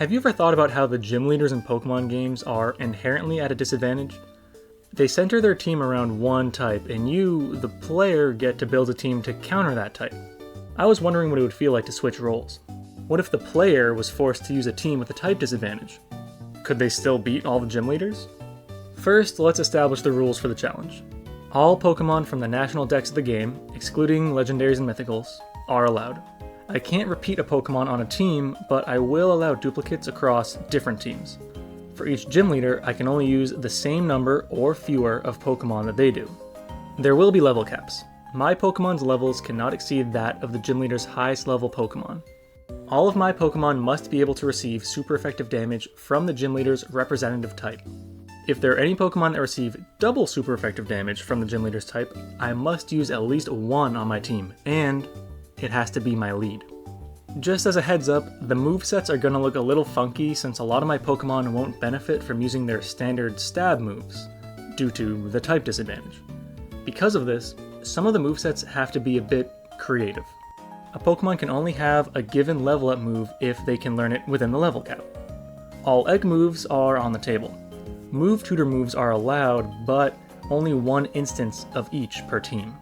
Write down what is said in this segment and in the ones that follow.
Have you ever thought about how the gym leaders in Pokemon games are inherently at a disadvantage? They center their team around one type, and you, the player, get to build a team to counter that type. I was wondering what it would feel like to switch roles. What if the player was forced to use a team with a type disadvantage? Could they still beat all the gym leaders? First, let's establish the rules for the challenge. All Pokemon from the national dex of the game, excluding legendaries and mythicals, are allowed. I can't repeat a Pokemon on a team, but I will allow duplicates across different teams. For each gym leader, I can only use the same number or fewer of Pokemon that they do. There will be level caps. My Pokemon's levels cannot exceed that of the gym leader's highest level Pokemon. All of my Pokemon must be able to receive super effective damage from the gym leader's representative type. If there are any Pokemon that receive double super effective damage from the gym leader's type, I must use at least one on my team, and it has to be my lead. Just as a heads up, the movesets are going to look a little funky since a lot of my Pokemon won't benefit from using their standard stab moves, due to the type disadvantage. Because of this, some of the movesets have to be a bit creative. A Pokemon can only have a given level up move if they can learn it within the level cap. All egg moves are on the table. Move tutor moves are allowed, but only one instance of each per team.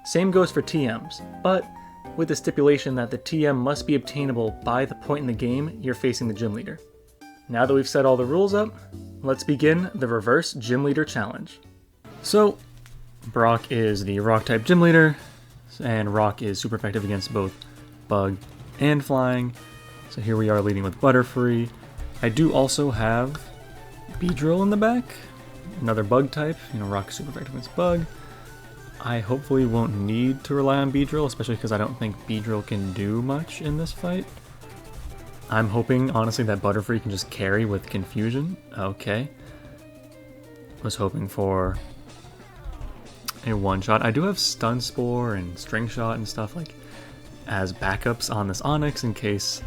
Same goes for TMs, but with the stipulation that the TM must be obtainable by the point in the game you're facing the gym leader. Now that we've set all the rules up, let's begin the reverse gym leader challenge. So, Brock is the rock type gym leader, and rock is super effective against both bug and flying. So here we are leading with Butterfree. I do also have Beedrill in the back, another bug type. Rock is super effective against bug. I hopefully won't need to rely on Beedrill, especially because I don't think Beedrill can do much in this fight. I'm hoping, honestly, that Butterfree can just carry with Confusion. Okay. Was hoping for a one-shot. I do have Stun Spore and String Shot and stuff like as backups on this Onix in case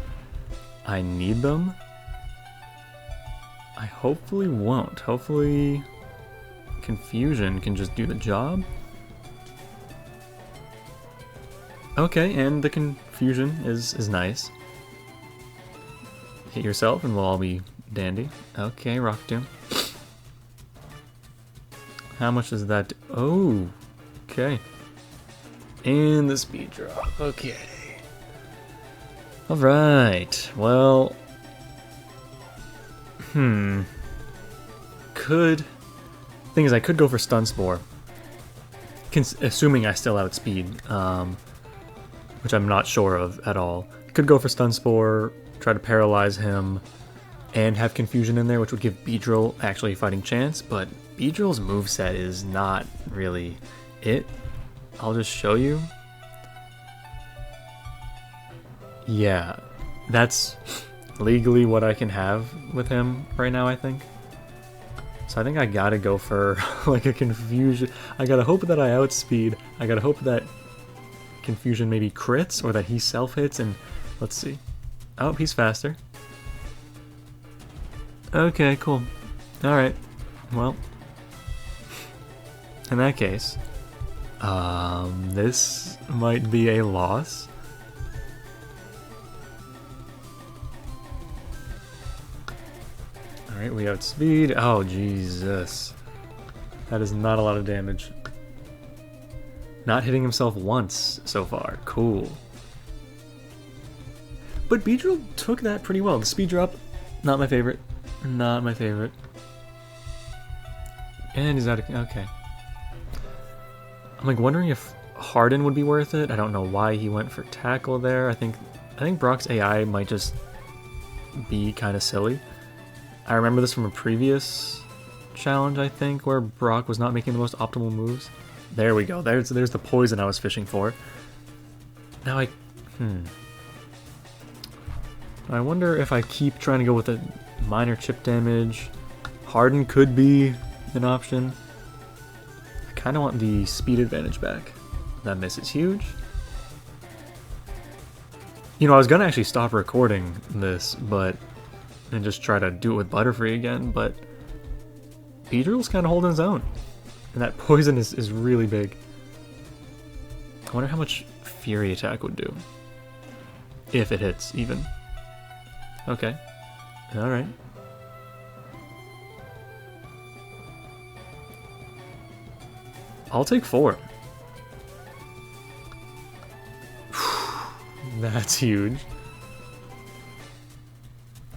I need them. I hopefully won't. Hopefully Confusion can just do the job. Okay, and the Confusion is nice. Hit yourself and we'll all be dandy. Okay, Rock Tomb. How much does that do? Oh, okay. And the speed drop. Okay. Alright, well... Thing is, I could go for Stun Spore. Assuming I still outspeed, which I'm not sure of at all. Could go for Stun Spore, try to paralyze him, and have Confusion in there, which would give Beedrill actually a fighting chance, but Beedrill's moveset is not really it. I'll just show you. Yeah, that's legally what I can have with him right now, I think. So I think I gotta go for like a Confusion. I gotta hope that I outspeed. I gotta hope that Confusion maybe crits or that he self-hits, and let's see. Oh, he's faster. Okay, cool. Alright. Well, in that case, this might be a loss. Alright, we outspeed. Oh, Jesus. That is not a lot of damage. Not hitting himself once so far. Cool. But Beedrill took that pretty well. The speed drop, not my favorite. Not my favorite. And he's out of... Okay. I'm like wondering if Harden would be worth it. I don't know why he went for Tackle there. I think Brock's AI might just be kind of silly. I remember this from a previous challenge, I think, where Brock was not making the most optimal moves. There we go. There's the poison I was fishing for. Now I wonder if I keep trying to go with a minor chip damage. Harden could be an option. I kind of want the speed advantage back. That miss is huge. I was gonna actually stop recording this, and just try to do it with Butterfree again, but Beedrill's kind of holding his own. And that poison is really big. I wonder how much Fury Attack would do. If it hits, even. Okay. Alright. I'll take 4. That's huge.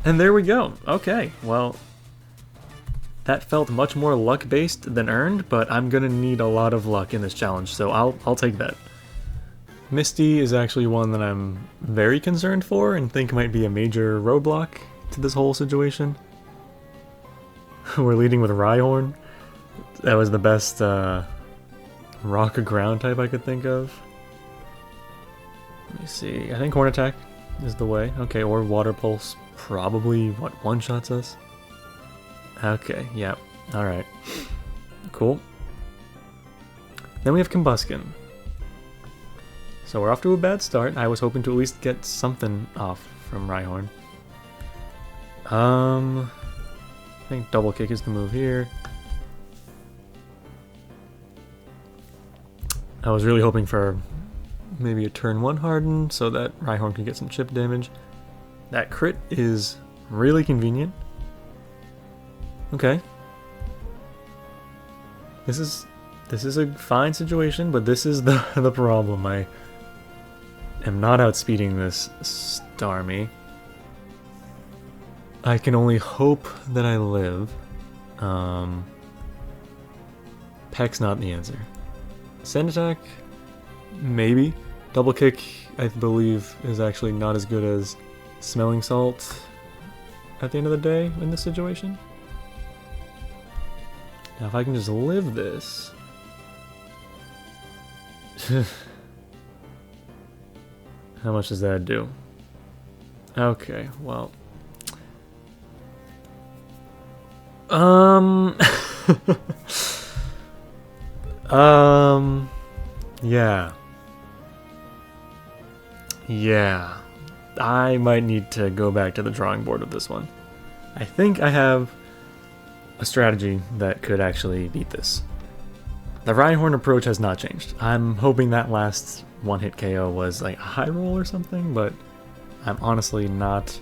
And there we go. Okay, well, that felt much more luck-based than earned, but I'm gonna need a lot of luck in this challenge, so I'll take that. Misty is actually one that I'm very concerned for and think might be a major roadblock to this whole situation. We're leading with Rhyhorn. That was the best rock or ground type I could think of. Let me see. I think Horn Attack is the way. Okay, or Water Pulse. Probably, what, one-shots us? Okay, yeah. Alright. Cool. Then we have Combuskin. So we're off to a bad start. I was hoping to at least get something off from Rhyhorn. I think Double Kick is the move here. I was really hoping for maybe a turn 1 Harden so that Rhyhorn could get some chip damage. That crit is really convenient. Okay. This is a fine situation, but this is the problem. I am not outspeeding this Starmie. I can only hope that I live. Peck's not the answer. Sand Attack? Maybe. Double Kick, I believe, is actually not as good as Smelling Salt at the end of the day in this situation. Now if I can just live this... How much does that do? Okay, well... Yeah. Yeah. I might need to go back to the drawing board with this one. I think I have a strategy that could actually beat this. The Rhyhorn approach has not changed. I'm hoping that last one-hit KO was like a high roll or something, but I'm honestly not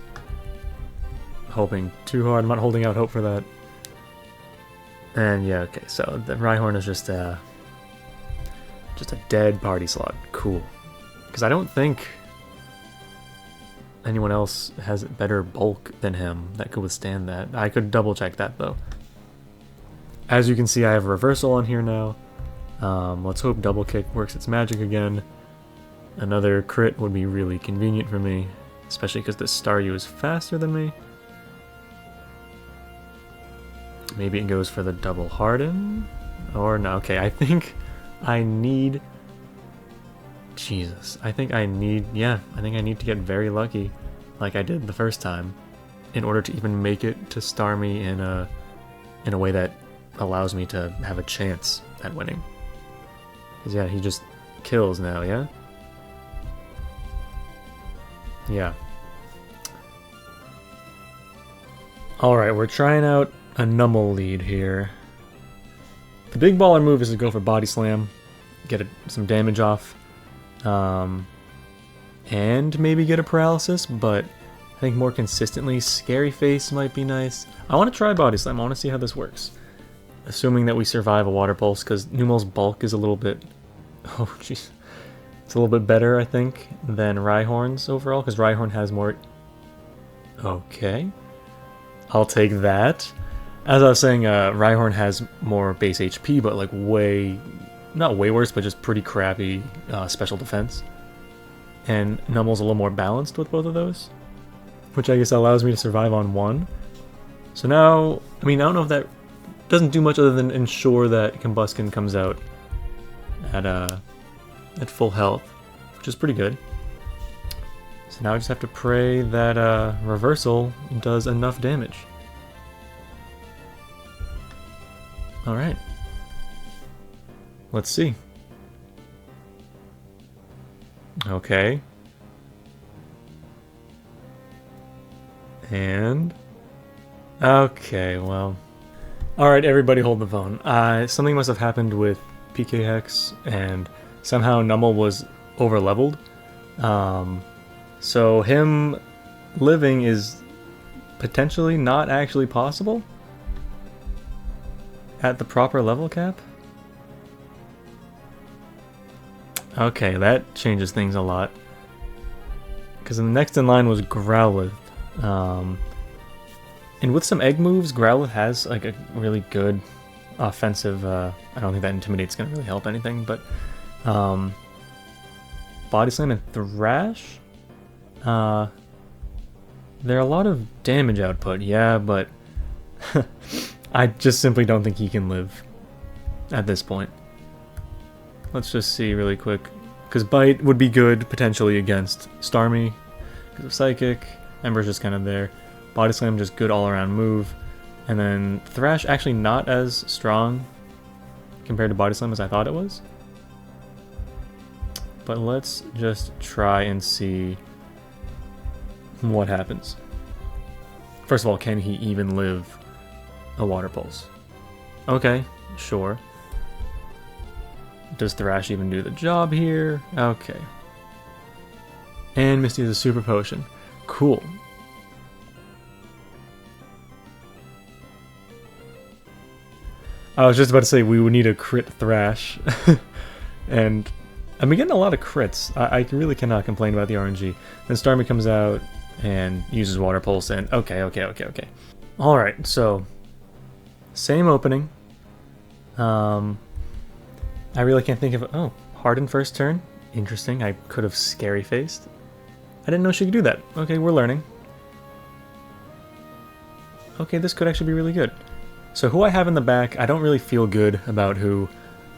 hoping too hard. I'm not holding out hope for that. And yeah, okay, so the Rhyhorn is just a dead party slot. Cool. Because I don't think anyone else has better bulk than him that could withstand that. I could double check that though. As you can see, I have reversal on here now. Let's hope Double Kick works its magic again. Another crit would be really convenient for me, especially because this Staryu is faster than me. Maybe it goes for the double harden? Or no, okay, I think I need... Jesus, I think I need to get very lucky, like I did the first time, in order to even make it to Starmie in a way that allows me to have a chance at winning. Because yeah, he just kills now, yeah? Yeah. Alright, we're trying out a Numel lead here. The big baller move is to go for Body Slam, get some damage off, and maybe get a paralysis, but I think more consistently Scary Face might be nice. I want to try Body Slam, I want to see how this works. Assuming that we survive a Water Pulse, because Numel's bulk is a little bit... Oh, jeez. It's a little bit better, I think, than Rhyhorn's overall, because Rhyhorn has more... Okay. I'll take that. As I was saying, Rhyhorn has more base HP, but like way... Not way worse, but just pretty crappy special defense. And Numel's a little more balanced with both of those, which I guess allows me to survive on one. So now, I mean, I don't know if that doesn't do much other than ensure that Combuskin comes out at full health, which is pretty good. So now I just have to pray that Reversal does enough damage. Alright. Let's see. Okay. And... Okay, well... Alright, everybody hold the phone. Something must have happened with PK Hex, and somehow Numel was over-leveled. So him living is potentially not actually possible at the proper level cap. Okay, that changes things a lot. Because the next in line was Growlithe. And with some egg moves, Growlithe has like a really good offensive... I don't think that Intimidate's going to really help anything, but... Body Slam and Thrash? There are a lot of damage output, yeah, but... I just simply don't think he can live at this point. Let's just see really quick. Because Bite would be good, potentially, against Starmie. Because of Psychic. Ember's just kind of there. Body Slam, just good all-around move. And then Thrash, actually not as strong compared to Body Slam as I thought it was. But let's just try and see what happens. First of all, can he even live a Water Pulse? Okay, sure. Does Thrash even do the job here? Okay. And Misty is a Super Potion. Cool. I was just about to say we would need a crit Thrash. And I've been getting a lot of crits. I really cannot complain about the RNG. Then Starmie comes out and uses Water Pulse and okay. Alright, so same opening. I really can't think of... Oh, Harden first turn. Interesting. I could have Scary Faced. I didn't know she could do that. Okay, we're learning. Okay, this could actually be really good. So who I have in the back, I don't really feel good about who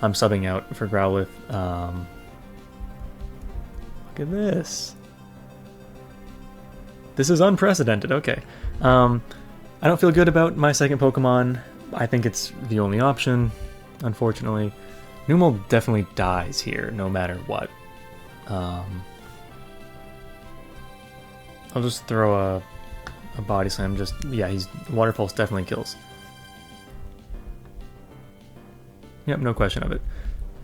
I'm subbing out for Growlithe. Look at this. This is unprecedented. Okay. I don't feel good about my second Pokemon. I think it's the only option, unfortunately. Numel definitely dies here, no matter what. I'll just throw a Body Slam. Just yeah, Water Pulse definitely kills. Yep, no question of it.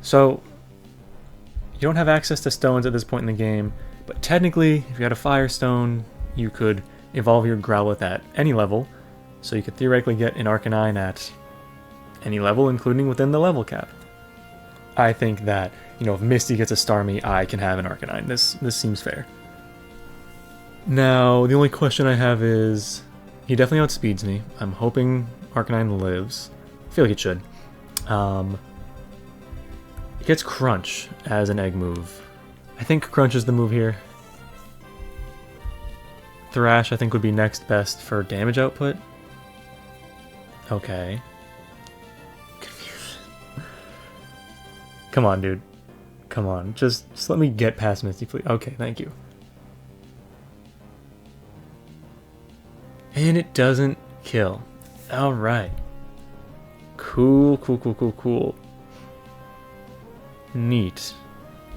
So you don't have access to stones at this point in the game, but technically, if you had a Fire Stone, you could evolve your Growlithe at any level. So you could theoretically get an Arcanine at any level, including within the level cap. I think that, you know, if Misty gets a Starmie, I can have an Arcanine. This seems fair. Now, the only question I have is, he definitely outspeeds me. I'm hoping Arcanine lives. I feel like it should. It gets Crunch as an egg move. I think Crunch is the move here. Thrash, I think, would be next best for damage output. Okay. Come on, dude. Come on. Just let me get past Misty, please. Okay, thank you. And it doesn't kill. Alright. Cool. Neat.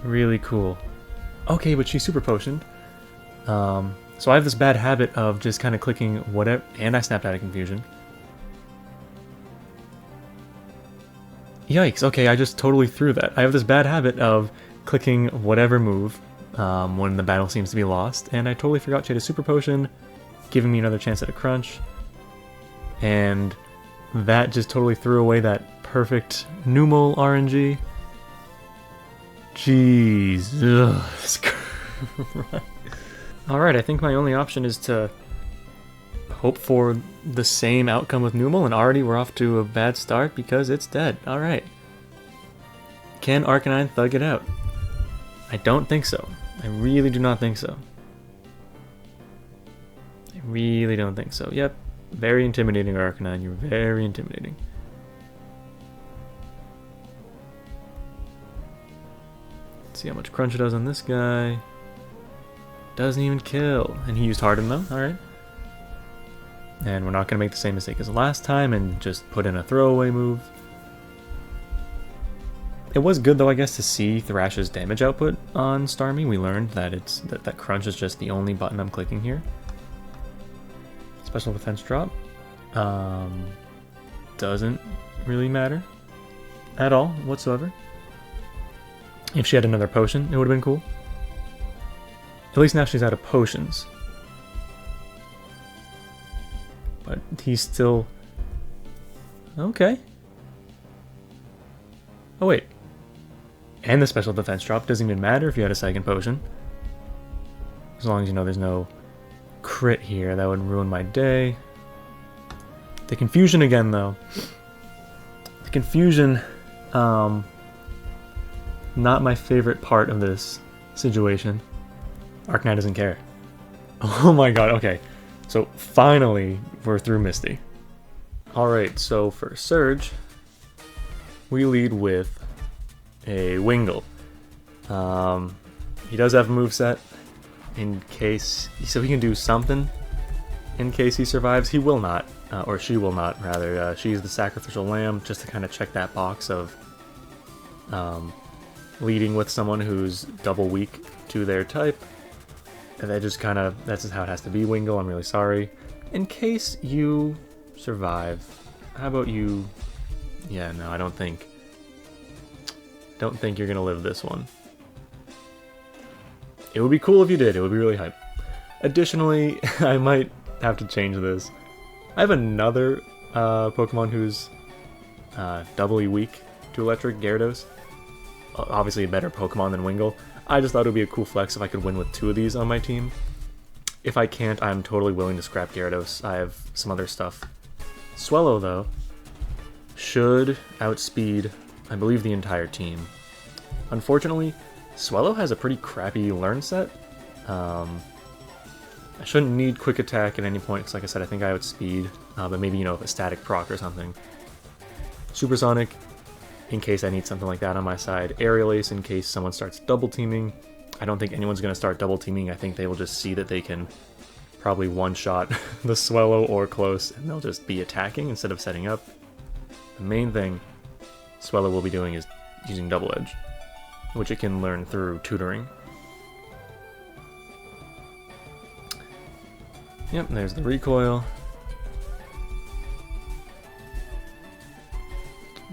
Really cool. Okay, but she's Super Potioned. So I have this bad habit of just kind of clicking whatever... And I snapped out of confusion. Yikes, okay, I just totally threw that. I have this bad habit of clicking whatever move when the battle seems to be lost, and I totally forgot she had a Super Potion, giving me another chance at a Crunch, and that just totally threw away that perfect Numel RNG. Jeez. Alright, I think my only option is to hope for the same outcome with Numel, and already we're off to a bad start because it's dead. Alright. Can Arcanine thug it out? I don't think so. I really do not think so. I really don't think so. Yep. Very intimidating, Arcanine. You're very intimidating. Let's see how much Crunch it does on this guy. Doesn't even kill. And he used Harden though. Alright. And we're not going to make the same mistake as last time and just put in a throwaway move. It was good though, I guess, to see Thrash's damage output on Starmie. We learned that that Crunch is just the only button I'm clicking here. Special defense drop. Doesn't really matter at all whatsoever. If she had another potion, it would have been cool. At least now she's out of potions. But he's still... Okay. Oh, wait. And the special defense drop doesn't even matter if you had a second potion. As long as you know there's no crit here, that would ruin my day. The confusion again, though. The confusion, not my favorite part of this situation. Arcanine doesn't care. Oh my god, okay. So finally, we're through Misty. Alright, so for Surge, we lead with a Wingull. He does have a moveset in case, so he can do something in case he survives. He will not, or she will not, rather. She's the sacrificial lamb, just to kind of check that box of leading with someone who's double weak to their type. And that just kind of, that's just how it has to be, Wingull. I'm really sorry. In case you survive, how about you... Yeah, no, I don't think you're gonna live this one. It would be cool if you did. It would be really hype. Additionally, I might have to change this. I have another Pokemon who's doubly weak to electric, Gyarados. Obviously a better Pokemon than Wingull. I just thought it would be a cool flex if I could win with 2 of these on my team. If I can't, I'm totally willing to scrap Gyarados. I have some other stuff. Swellow, though, should outspeed, I believe, the entire team. Unfortunately, Swellow has a pretty crappy learn set. I shouldn't need quick attack at any point, because like I said, I think I outspeed, but maybe, you know, a static proc or something. Supersonic, in case I need something like that on my side. Aerial Ace, in case someone starts double teaming. I don't think anyone's going to start double teaming. I think they will just see that they can probably one-shot the Swellow or close, and they'll just be attacking instead of setting up. The main thing Swellow will be doing is using Double Edge, which it can learn through tutoring. Yep, there's the recoil.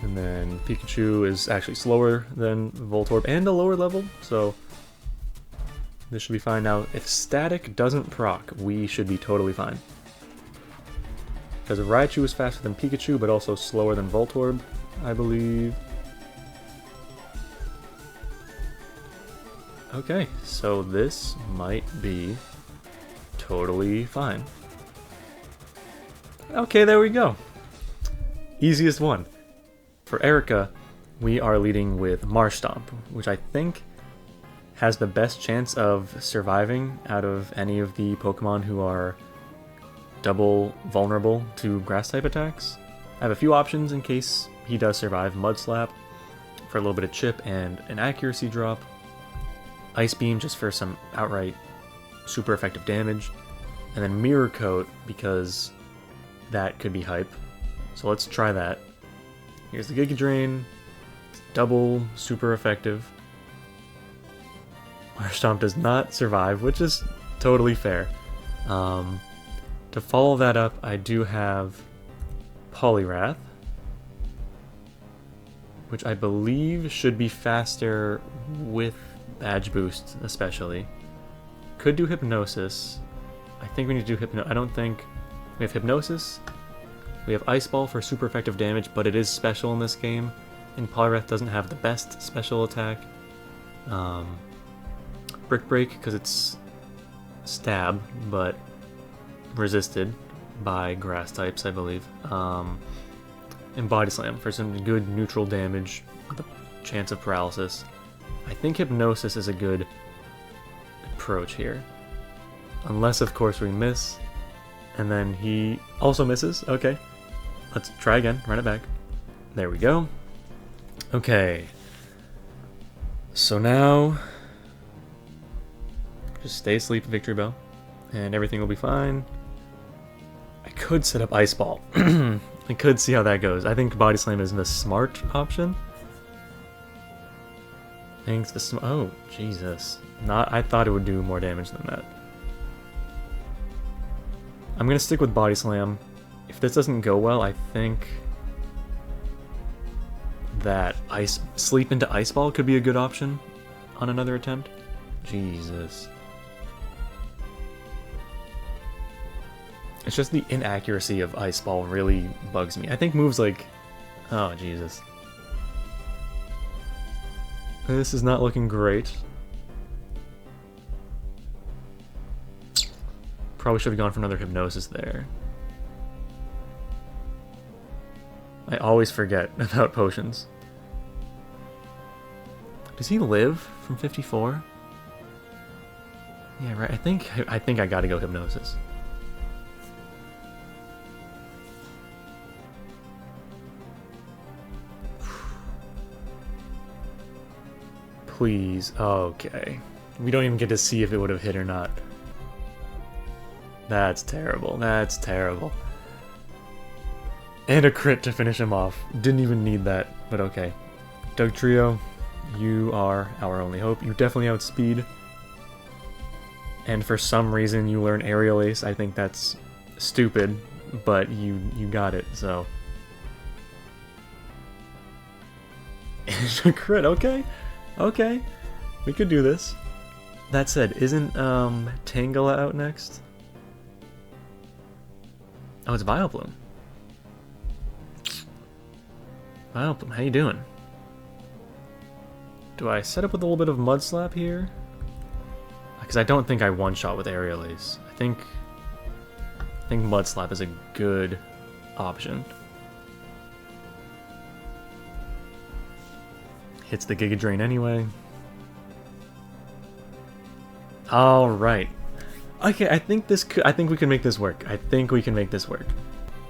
And then Pikachu is actually slower than Voltorb and a lower level, so this should be fine. Now, if static doesn't proc, we should be totally fine. Because Raichu is faster than Pikachu, but also slower than Voltorb, I believe. Okay, so this might be totally fine. Okay, there we go. Easiest one. For Erica, we are leading with Marshtomp, which I think has the best chance of surviving out of any of the Pokemon who are double vulnerable to grass-type attacks. I have a few options in case he does survive. Mud Slap for a little bit of chip and an accuracy drop. Ice Beam just for some outright super effective damage. And then Mirror Coat because that could be hype. So let's try that. Here's the Giga Drain. It's double super effective. Marshtomp does not survive, which is totally fair. To follow that up, I do have Poliwrath, which I believe should be faster with Badge Boost, especially. Could do Hypnosis. I think we need to do I don't think... We have Hypnosis. We have Ice Ball for super effective damage, but it is special in this game. And Poliwrath doesn't have the best special attack. Brick Break, because it's stab, but resisted by grass types, I believe. And Body Slam for some good neutral damage with a chance of paralysis. I think Hypnosis is a good approach here. Unless, of course, we miss. And then he also misses. Okay. Let's try again. Run it back. There we go. Okay. So now... just stay asleep, Victory Bell, and everything will be fine. I could set up Ice Ball. I could see how that goes. I think Body Slam is the smart option. Thanks to oh, Jesus. I thought it would do more damage than that. I'm gonna stick with Body Slam. If this doesn't go well, I think that Sleep into Ice Ball could be a good option on another attempt. Jesus. It's just the inaccuracy of Ice Ball really bugs me. I think moves like... Oh, Jesus. This is not looking great. Probably should have gone for another Hypnosis there. I always forget about potions. Does he live from 54? Yeah, right. I think I gotta go Hypnosis. Please. Okay. We don't even get to see if it would have hit or not. That's terrible. That's terrible. And a crit to finish him off. Didn't even need that, but okay. Dugtrio, you are our only hope. You definitely outspeed. And for some reason you learn Aerial Ace. I think that's stupid, but you got it, so. Crit, okay. Okay. We could do this. That said, isn't Tangela out next? Oh, it's Vileplume. Vileplume, how you doing? Do I set up with a little bit of Mud Slap here? Because I don't think I one-shot with Aerial Ace. I think Mud Slap is a good option. Hits the Giga Drain anyway. All right. Okay, I think we can make this work. I think we can make this work.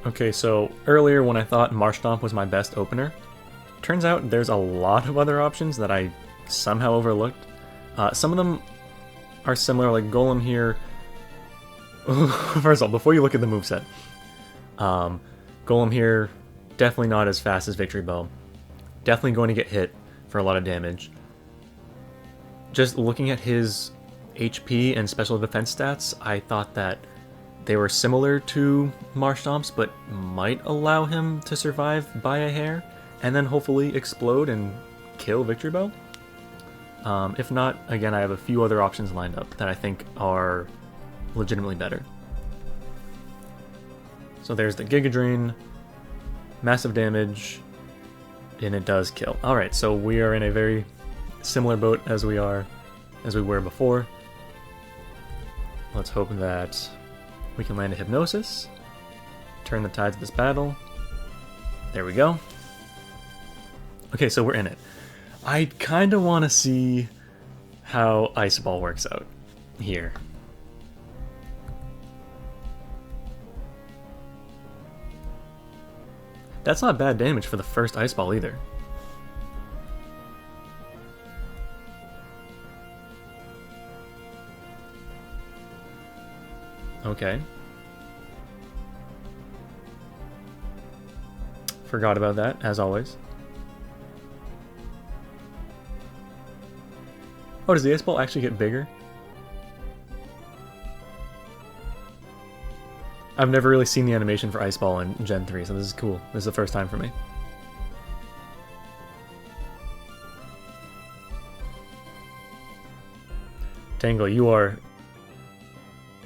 Okay, so earlier when I thought Marshtomp was my best opener, turns out there's a lot of other options that I somehow overlooked. Some of them are similar, like Golem here. First of all, before you look at the moveset, Golem here, definitely not as fast as Victory Bell. Definitely going to get hit for a lot of damage. Just looking at his HP and special defense stats, I thought that they were similar to Marshtomp's, but might allow him to survive by a hair, and then hopefully explode and kill Victory Bell. If not, again, I have a few other options lined up that I think are legitimately better. So there's the Giga Drain, massive damage, and it does kill. Alright, so we are in a very similar boat as we were before. Let's hope that we can land a Hypnosis, turn the tides of this battle. There we go. Okay, so we're in it. I kind of want to see how Ice Ball works out here. That's not bad damage for the first Ice Ball either. Okay. Forgot about that, as always. Oh, does the Ice Ball actually get bigger? I've never really seen the animation for Ice Ball in Gen 3, so this is cool. This is the first time for me. Tangle, you are...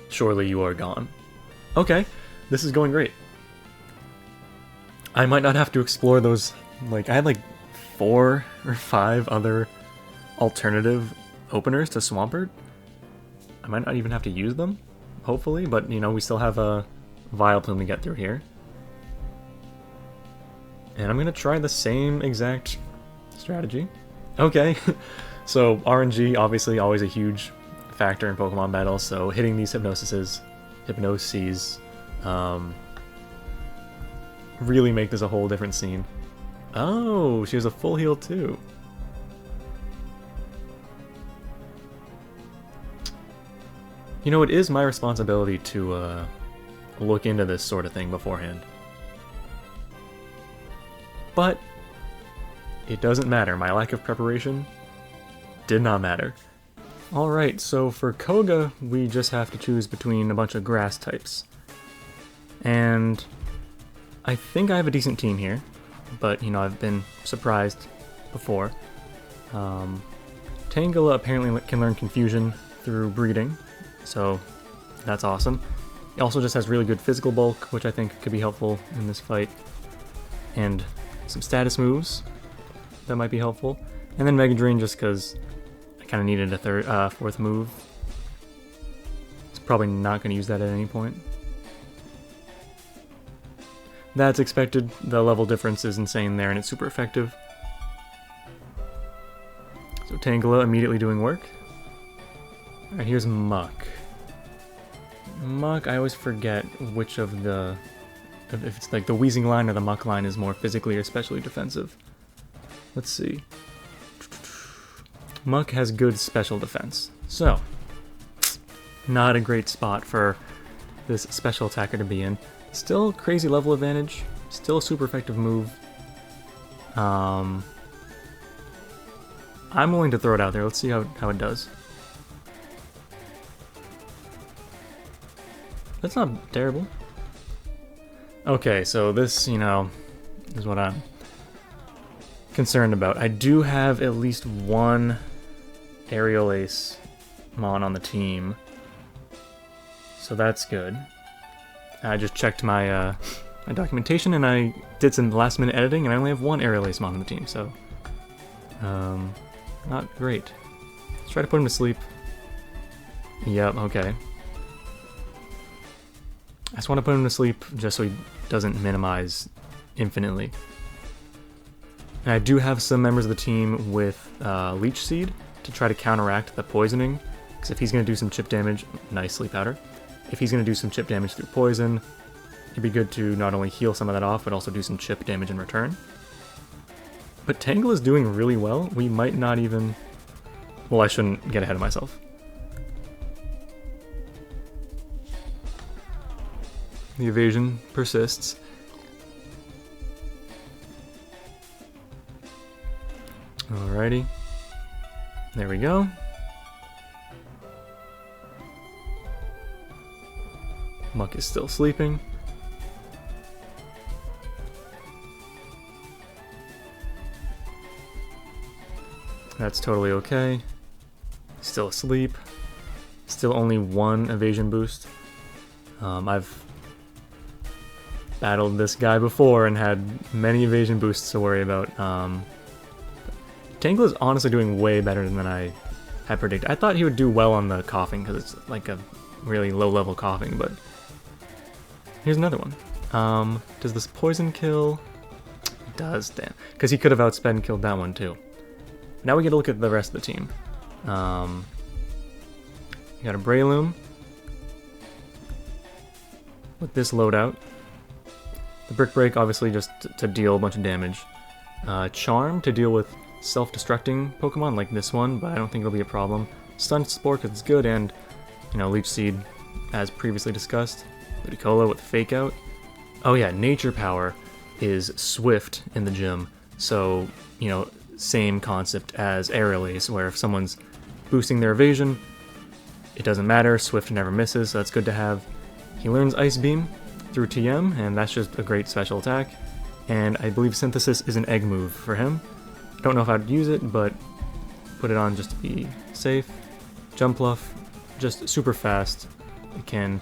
Surely you are gone. Okay, this is going great. I might not have to explore those... Like, I had like 4 or 5 other alternative openers to Swampert. I might not even have to use them, hopefully, but, you know, we still have a Vileplume to get through here. And I'm going to try the same exact strategy. Okay, so RNG, obviously, always a huge factor in Pokemon battles, so hitting these Hypnoses really make this a whole different scene. Oh, she has a full heal too. You know, it is my responsibility to look into this sort of thing beforehand. But it doesn't matter. My lack of preparation did not matter. Alright, so for Koga, we just have to choose between a bunch of grass types. And I think I have a decent team here, but, you know, I've been surprised before. Tangela apparently can learn Confusion through breeding, so that's awesome. He also just has really good physical bulk, which I think could be helpful in this fight. And some status moves that might be helpful. And then Mega Drain just because I kind of needed a fourth move. It's probably not going to use that at any point. That's expected. The level difference is insane there, and it's super effective. So Tangela immediately doing work. Alright, here's Muck. Muck, I always forget which of the... if it's like the Wheezing line or the Muck line is more physically or especially defensive. Let's see. Muck has good special defense. So, not a great spot for this special attacker to be in. Still crazy level advantage. Still a super effective move. I'm willing to throw it out there. Let's see how it does. That's not terrible. Okay, so this, you know, is what I'm concerned about. I do have at least one Aerial Ace Mon on the team, so that's good. I just checked my my documentation and I did some last minute editing and I only have one Aerial Ace Mon on the team, so not great. Let's try to put him to sleep. Yep, okay. I just want to put him to sleep just so he doesn't minimize infinitely. And I do have some members of the team with Leech Seed to try to counteract the poisoning, because if he's going to do some chip damage, nice Sleep Powder. If he's going to do some chip damage through poison, it'd be good to not only heal some of that off, but also do some chip damage in return. But Tangle is doing really well. We might not even... well, I shouldn't get ahead of myself. The evasion persists. Alrighty. There we go. Muck is still sleeping. That's totally okay. Still asleep. Still only one evasion boost. I've battled this guy before and had many evasion boosts to worry about. Tangle is honestly doing way better than I had predicted. I thought he would do well on the coughing because it's like a really low level coughing, but here's another one. Does this poison kill? It does, damn. Because he could have outsped and killed that one too. Now we get to look at the rest of the team. You got a Breloom with this loadout. The Brick Break, obviously, just to deal a bunch of damage. Charm to deal with self-destructing Pokemon like this one, but I don't think it'll be a problem. Stun Spore because it's good, and, you know, Leech Seed, as previously discussed. Ludicolo with Fake Out. Oh yeah, Nature Power is Swift in the gym, so, you know, same concept as Aerial Ace, where if someone's boosting their evasion, it doesn't matter, Swift never misses, so that's good to have. He learns Ice Beam through TM, and that's just a great special attack. And I believe Synthesis is an egg move for him. Don't know if I'd use it, but put it on just to be safe. Jumpluff, just super fast. It can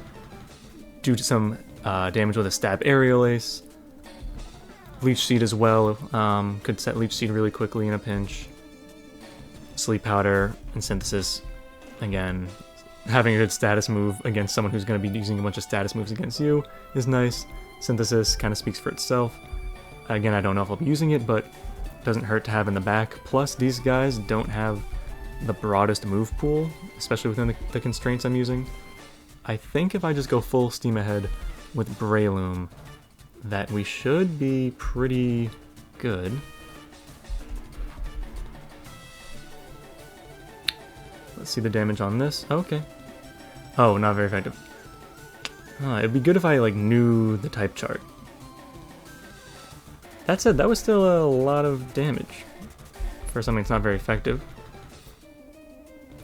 do some damage with a Stab Aerial Ace. Leech Seed as well, could set Leech Seed really quickly in a pinch. Sleep Powder and Synthesis, again, having a good status move against someone who's going to be using a bunch of status moves against you is nice. Synthesis kind of speaks for itself. Again, I don't know if I'll be using it, but it doesn't hurt to have in the back. Plus, these guys don't have the broadest move pool, especially within the constraints I'm using. I think if I just go full steam ahead with Breloom, that we should be pretty good. Let's see the damage on this. Okay. Oh, not very effective. It'd be good if I, like, knew the type chart. That said, that was still a lot of damage for something that's not very effective.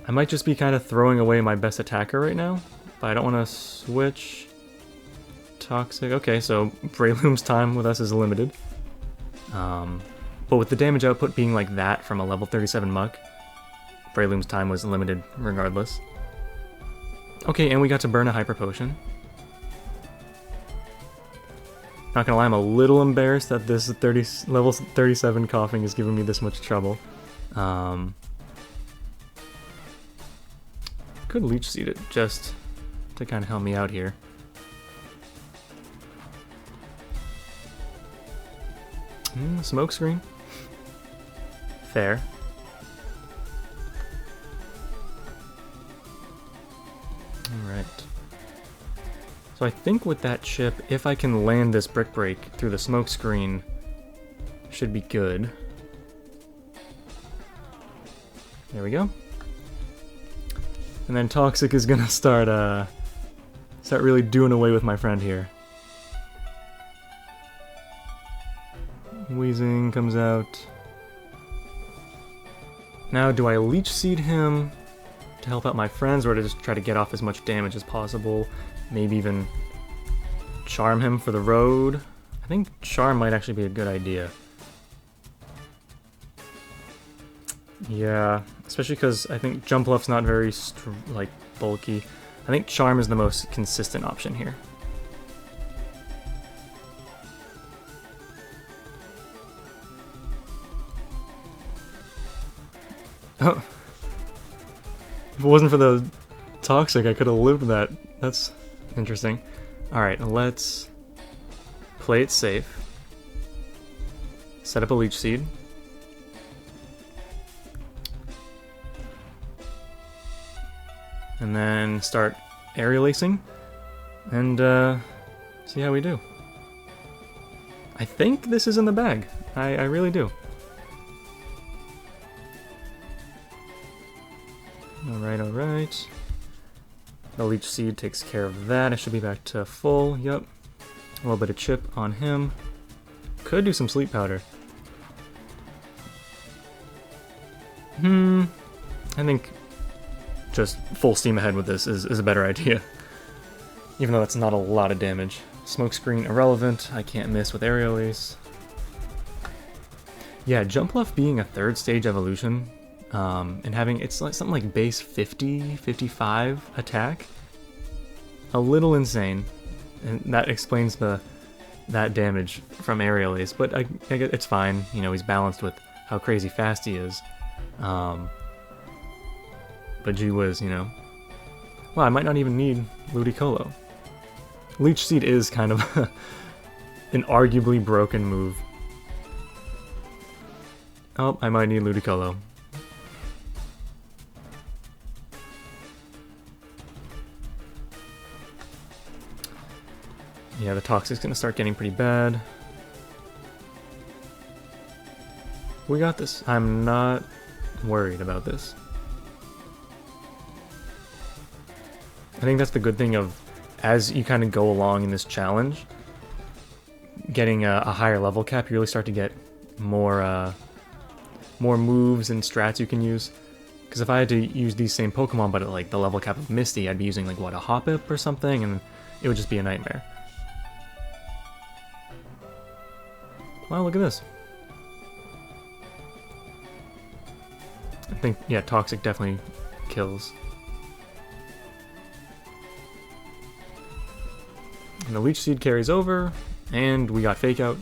I might just be kind of throwing away my best attacker right now, but I don't want to switch. Toxic. Okay, so Breloom's time with us is limited. But with the damage output being like that from a level 37 Muck, Breloom's time was limited regardless. Okay, and we got to burn a Hyper Potion. Not gonna lie, I'm a little embarrassed that this level 37 coughing is giving me this much trouble. Could leech seed it just to kind of help me out here. Smoke screen. Fair. Alright. So I think with that chip, if I can land this brick break through the smoke screen, should be good. There we go. And then Toxic is gonna start really doing away with my friend here. Wheezing comes out. Now, do I leech seed him to help out my friends, or to just try to get off as much damage as possible? Maybe even charm him for the road? I think charm might actually be a good idea. Yeah, especially because I think jump left's not very bulky. I think charm is the most consistent option here. Oh. If it wasn't for the Toxic, I could have lived that. That's interesting. Alright, let's play it safe. Set up a leech seed. And then start aerial acing. And see how we do. I think this is in the bag. I really do. Alright. The leech seed takes care of that. I should be back to full. Yep. A little bit of chip on him. Could do some sleep powder. I think just full steam ahead with this is a better idea. Even though that's not a lot of damage. Smoke screen irrelevant. I can't miss with aerial ace. Yeah, jump left being a third stage evolution. And having, it's like something like base 50, 55 attack. A little insane. And that explains that damage from aerial ace, but I guess it's fine. You know, he's balanced with how crazy fast he is. But gee whiz, you know. Well, I might not even need Ludicolo. Leech Seed is kind of an arguably broken move. Oh, I might need Ludicolo. Yeah, the Toxic's gonna start getting pretty bad. We got this. I'm not worried about this. I think that's the good thing of, as you kind of go along in this challenge, getting a higher level cap, you really start to get more moves and strats you can use. Because if I had to use these same Pokemon but at like the level cap of Misty, I'd be using like what, a Hoppip or something, and it would just be a nightmare. Wow, look at this. I think, yeah, Toxic definitely kills. And the Leech Seed carries over, and we got Fake Out.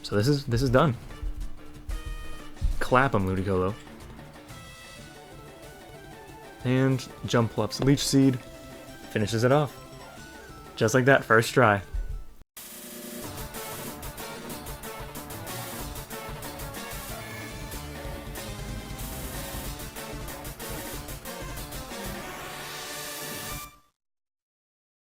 So this is done. Clap him, Ludicolo. And Jump Plups. Leech Seed finishes it off. Just like that, first try.